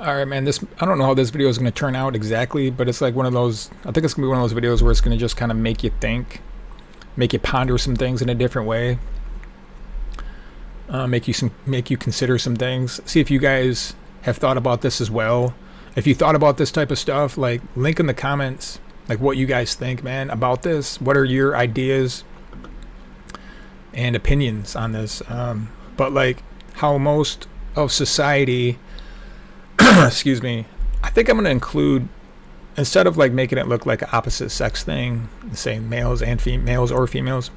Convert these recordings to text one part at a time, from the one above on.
All right, man. I don't know how this video is going to turn out exactly, but it's like one of those. I think it's going to be one of those videos where it's going to just kind of make you think, make you ponder some things in a different way, make you consider some things. See if you guys have thought about this as well. If you thought about this type of stuff, like link in the comments, like what you guys think, man, about this. What are your ideas and opinions on this? But like how most of society excuse me, I think I'm going to include, instead of like making it look like an opposite sex thing, saying males and females or females,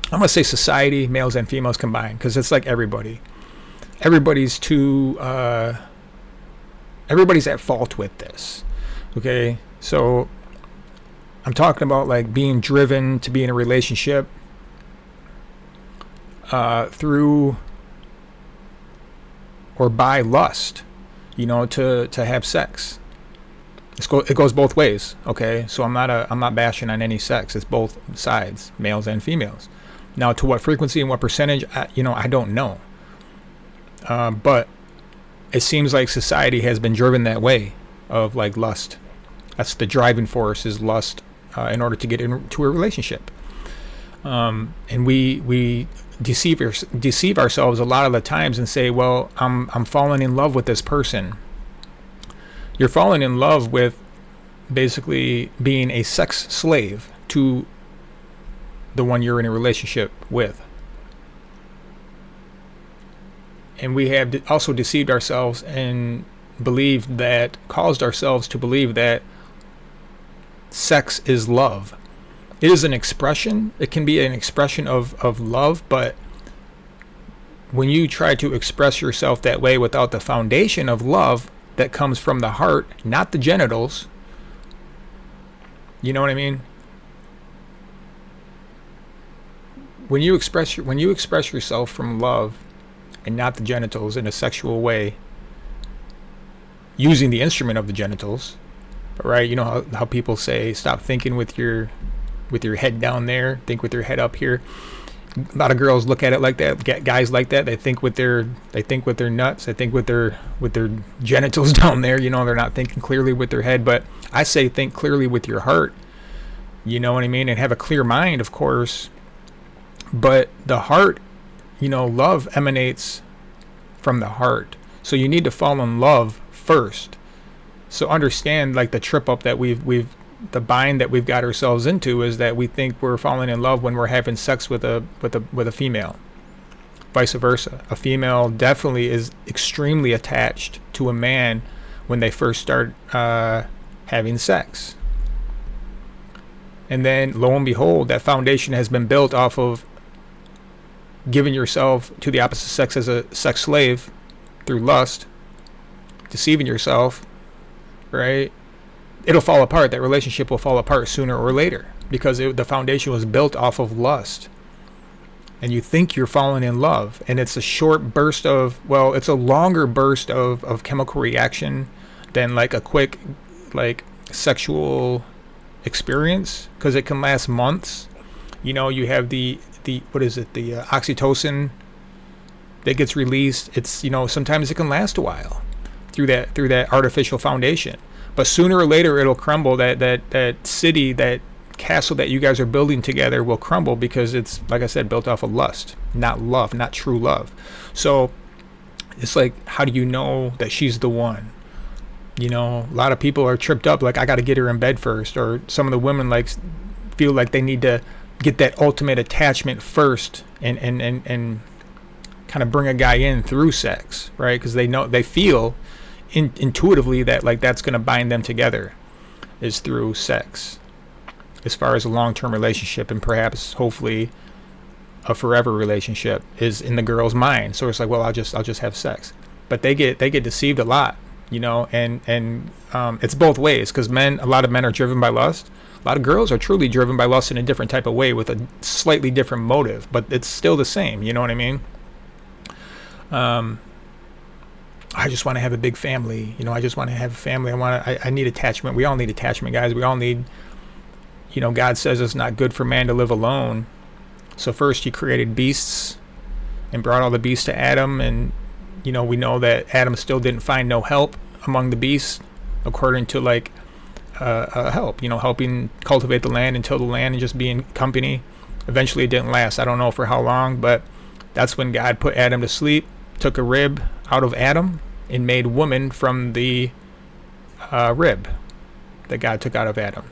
I'm going to say society, males and females combined, because it's like everybody's at fault with this. Okay, so I'm talking about like being driven to be in a relationship through or by lust, to have sex. It goes both ways. Okay, so I'm not bashing on any sex. It's both sides, males and females. Now, to what frequency and what percentage, I don't know. But it seems like society has been driven that way, of like lust. That's the driving force, is lust, in order to get into a relationship. And we deceive ourselves a lot of the times and say, well, I'm falling in love with this person. You're falling in love with basically being a sex slave to the one you're in a relationship with. And we have also deceived ourselves and caused ourselves to believe that sex is love. It is an expression. It can be an expression of love, but when you try to express yourself that way without the foundation of love that comes from the heart, not the genitals, you know what I mean? When you express yourself from love and not the genitals in a sexual way, using the instrument of the genitals, right? You know how people say, stop thinking with your head down there, think with your head up here. A lot of girls look at it like that. Guys like that. They think with their nuts. They think with their genitals down there. They're not thinking clearly with their head. But I say think clearly with your heart. You know what I mean? And have a clear mind, of course. But the heart, love emanates from the heart. So you need to fall in love first. So understand, like, the trip up that the bind that we've got ourselves into is that we think we're falling in love when we're having sex with a female. Vice versa. A female definitely is extremely attached to a man when they first start having sex. And then, lo and behold, that foundation has been built off of giving yourself to the opposite sex as a sex slave through lust, deceiving yourself, right? It'll fall apart. That relationship will fall apart sooner or later because the foundation was built off of lust. And you think you're falling in love, and it's a short burst it's a longer burst of chemical reaction than like a quick sexual experience, because it can last months. You have the oxytocin that gets released. It's sometimes it can last a while through that artificial foundation. But sooner or later, it'll crumble. That city, that castle that you guys are building together will crumble because it's, like I said, built off of lust, not love, not true love. So it's like, how do you know that she's the one? A lot of people are tripped up, like, I got to get her in bed first. Or some of the women feel like they need to get that ultimate attachment first and kind of bring a guy in through sex, right? Because they feel intuitively that that's going to bind them together is through sex, as far as a long-term relationship, and perhaps hopefully a forever relationship is in the girl's mind. So it's like, well, I'll just have sex. But they get deceived a lot, and it's both ways, because a lot of men are driven by lust. A lot of girls are truly driven by lust in a different type of way with a slightly different motive, but it's still the same. You know what I mean? I just want to have a big family. I just want to have a family. I need attachment. We all need attachment, guys. We all need, God says it's not good for man to live alone. So first he created beasts and brought all the beasts to Adam. And, we know that Adam still didn't find no help among the beasts, according to like help, helping cultivate the land and till the land and just being company. Eventually it didn't last. I don't know for how long, but that's when God put Adam to sleep, took a rib out of Adam and made woman from the rib that God took out of Adam.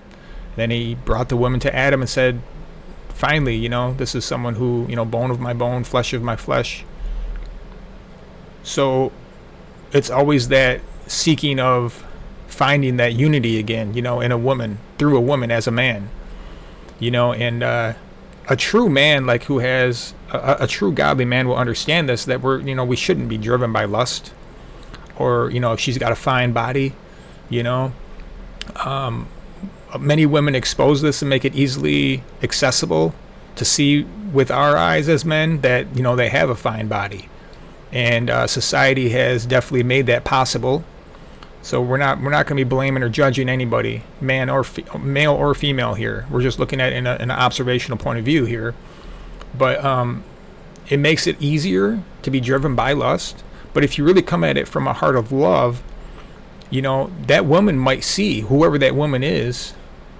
Then he brought the woman to Adam and said, finally, this is someone who, bone of my bone, flesh of my flesh. So it's always that seeking of finding that unity again, in a woman, through a woman as a man, and a true man, like who has a true godly man will understand this, that we shouldn't be driven by lust or, if she's got a fine body, many women expose this and make it easily accessible to see with our eyes as men that, they have a fine body. And society has definitely made that possible. So we're not going to be blaming or judging anybody, male or female here. We're just looking at it in an observational point of view here. But it makes it easier to be driven by lust. But if you really come at it from a heart of love, that woman might see, whoever that woman is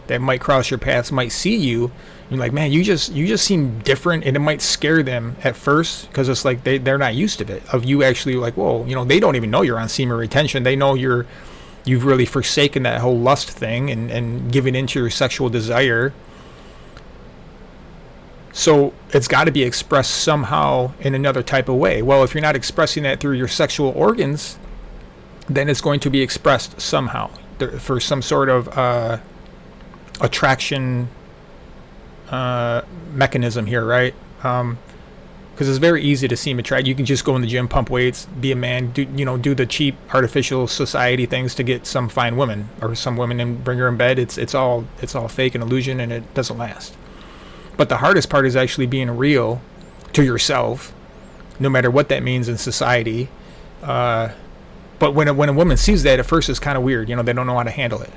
that might cross your paths might see you. You're like, man, you just seem different, and it might scare them at first because it's like they're not used to it. Of you actually like, whoa, they don't even know you're on semen retention. They know you've really forsaken that whole lust thing and giving into your sexual desire. So it's got to be expressed somehow in another type of way. Well, if you're not expressing that through your sexual organs, then it's going to be expressed somehow for some sort of attraction mechanism here, right? Because it's very easy to seem attracted. You can just go in the gym, pump weights, be a man, do the cheap artificial society things to get some fine woman or some women and bring her in bed. It's all fake and illusion, and it doesn't last. But the hardest part is actually being real to yourself, no matter what that means in society. But when a woman sees that, at first it's kind of weird. They don't know how to handle it.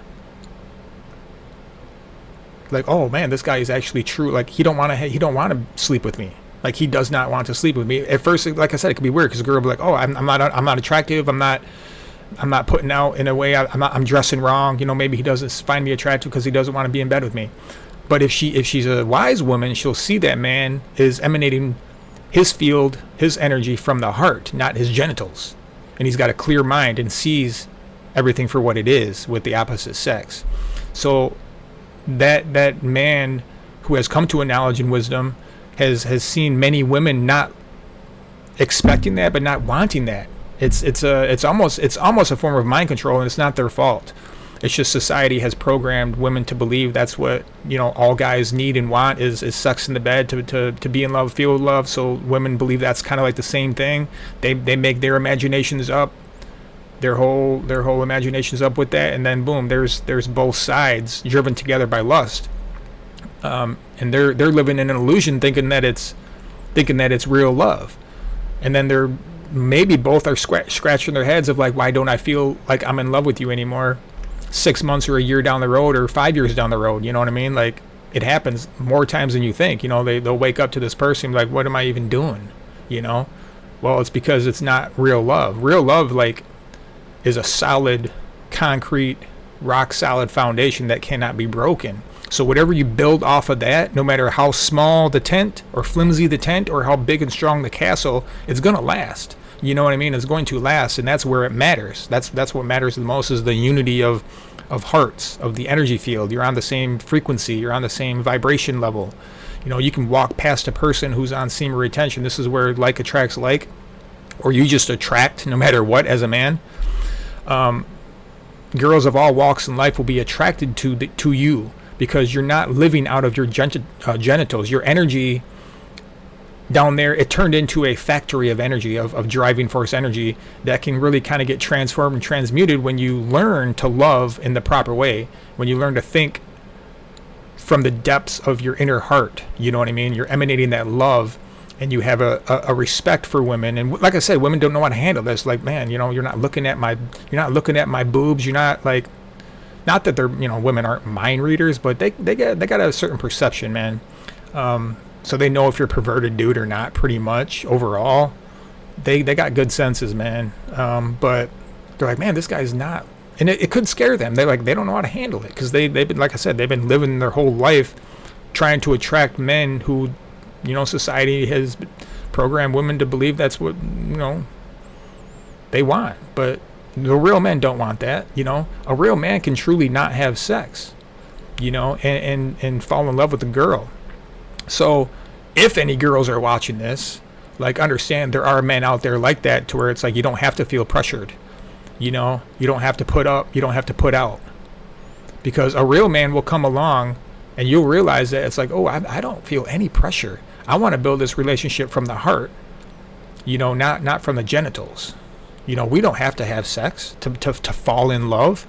Like, oh man, this guy is actually true. Like he don't want to sleep with me. Like he does not want to sleep with me. At first, like I said, it could be weird because a girl will be like, oh, I'm not attractive. I'm not putting out in a way. I'm dressing wrong. Maybe he doesn't find me attractive because he doesn't want to be in bed with me. But if she's a wise woman, she'll see that man is emanating his field, his energy from the heart, not his genitals. And he's got a clear mind and sees everything for what it is with the opposite sex. So that man who has come to a knowledge and wisdom has seen many women not expecting that, but not wanting that. It's almost a form of mind control, and it's not their fault. It's just society has programmed women to believe that's what all guys need and want is sex in the bed to be in love, feel love. So women believe that's kind of like the same thing. They make their imaginations up, their whole imaginations up with that, and then boom, there's both sides driven together by lust, and they're living in an illusion, thinking that it's real love, and then they're maybe both are scratching their heads of like, why don't I feel like I'm in love with you anymore? 6 months or a year down the road or 5 years down the road, you know what I mean? Like it happens more times than you think. They'll wake up to this person like, what am I even doing? Well, it's because it's not real love. Real love like is a solid, concrete, rock solid foundation that cannot be broken. So whatever you build off of that, no matter how small the tent or flimsy the tent or how big and strong the castle, it's gonna last. You know what I mean? It's going to last, and that's where it matters. That's what matters the most, is the unity of hearts, of the energy field. You're on the same frequency. You're on the same vibration level. You can walk past a person who's on semen retention. This is where like attracts like, or you just attract no matter what as a man. Girls of all walks in life will be attracted to you because you're not living out of your genitals. Your energy down there, it turned into a factory of energy, of driving force energy that can really kind of get transformed and transmuted when you learn to love in the proper way, when you learn to think from the depths of your inner heart. You know what I mean? You're emanating that love, and you have a respect for women. And like I said, women don't know how to handle this. Like, man, you're not looking at my boobs. You're not like, not that they're, women aren't mind readers, but they got a certain perception, man. So they know if you're a perverted dude or not, pretty much overall. They got good senses, man. But They're like, man, this guy's not, and it could scare them. They don't know how to handle it because they've been, like I said, they've been living their whole life trying to attract men who, society has programmed women to believe that's what they want. But the real men don't want that. A real man can truly not have sex, and fall in love with a girl. So if any girls are watching this, like, understand there are men out there like that, to where it's like you don't have to feel pressured. You don't have to put up, you don't have to put out, because a real man will come along and you'll realize that it's like, oh, I don't feel any pressure. I want to build this relationship from the heart, not from the genitals. We don't have to have sex to fall in love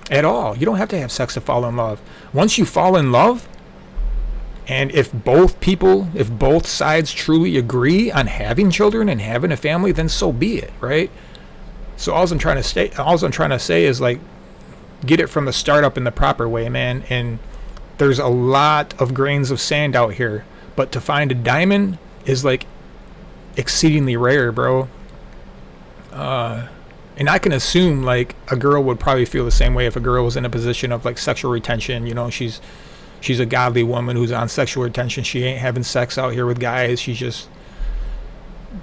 at all. You don't have to have sex to fall in love. Once you fall in love, and if both sides truly agree on having children and having a family, then so be it, right? So all I'm trying to say is, like, get it from the start up in the proper way, man. And there's a lot of grains of sand out here, but to find a diamond is, like, exceedingly rare, bro. And I can assume, like, a girl would probably feel the same way if a girl was in a position of, like, sexual retention. She's a godly woman who's on sexual retention. She ain't having sex out here with guys. It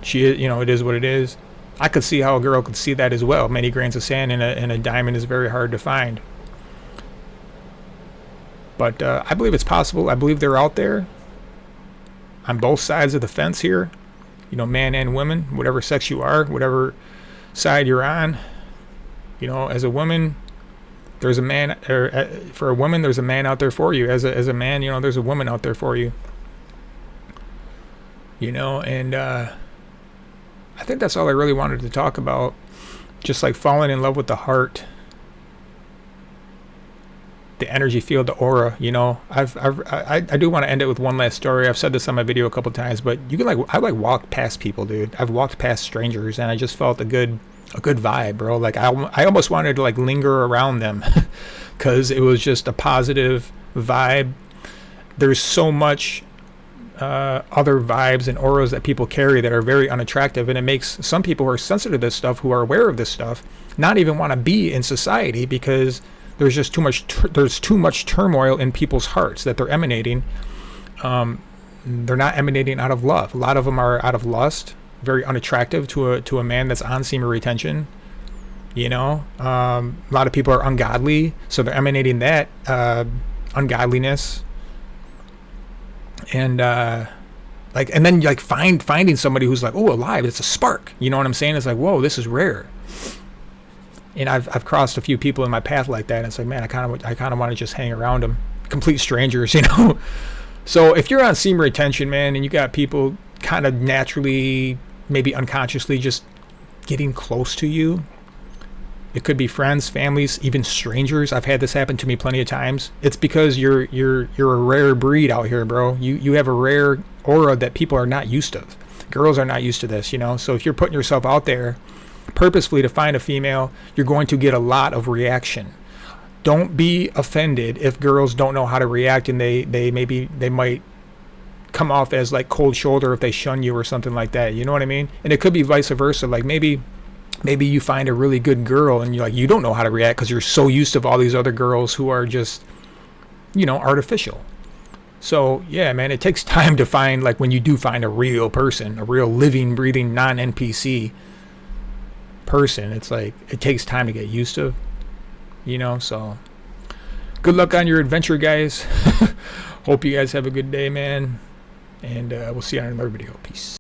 is what it is. I could see how a girl could see that as well. Many grains of sand in a diamond is very hard to find. But I believe it's possible. I believe they're out there on both sides of the fence here. Man and women, whatever sex you are, whatever side you're on. As a woman, there's a man, or for a woman, there's a man out there for you. As a man, there's a woman out there for you. And I think that's all I really wanted to talk about. Just like falling in love with the heart, the energy field, the aura. I do want to end it with one last story. I've said this on my video a couple times, but I walked past people, dude. I've walked past strangers, and I just felt a good vibe, bro. Like, I almost wanted to, like, linger around them because it was just a positive vibe. There's so much other vibes and auras that people carry that are very unattractive, and it makes some people who are sensitive to this stuff, who are aware of this stuff, not even want to be in society, because there's just too much turmoil in people's hearts that they're emanating. They're not emanating out of love. A lot of them are out of lust, very unattractive to a man that's on semen retention. A lot of people are ungodly, so they're emanating that ungodliness. And and then, like, finding somebody who's like, oh, alive, it's a spark. You know what I'm saying? It's like, whoa, this is rare. And I've crossed a few people in my path like that, and it's like, man, I kind of want to just hang around them, complete strangers, So if you're on semen retention, man, and you got people kind of naturally, maybe unconsciously, just getting close to you. It could be friends, families, even strangers. I've had this happen to me plenty of times. It's because you're a rare breed out here, bro. You have a rare aura that people are not used to. Girls are not used to this, So if you're putting yourself out there purposefully to find a female, you're going to get a lot of reaction. Don't be offended if girls don't know how to react, and they might come off as, like, cold shoulder if they shun you or something like that. You know what I mean? And it could be vice versa. Like, maybe you find a really good girl and you don't know how to react because you're so used to all these other girls who are just, artificial. So yeah, man, it takes time to find, like, when you do find a real person, a real living, breathing, non-NPC person, it's like, it takes time to get used to, so good luck on your adventure, guys. Hope you guys have a good day, man. And we'll see you on another video. Peace.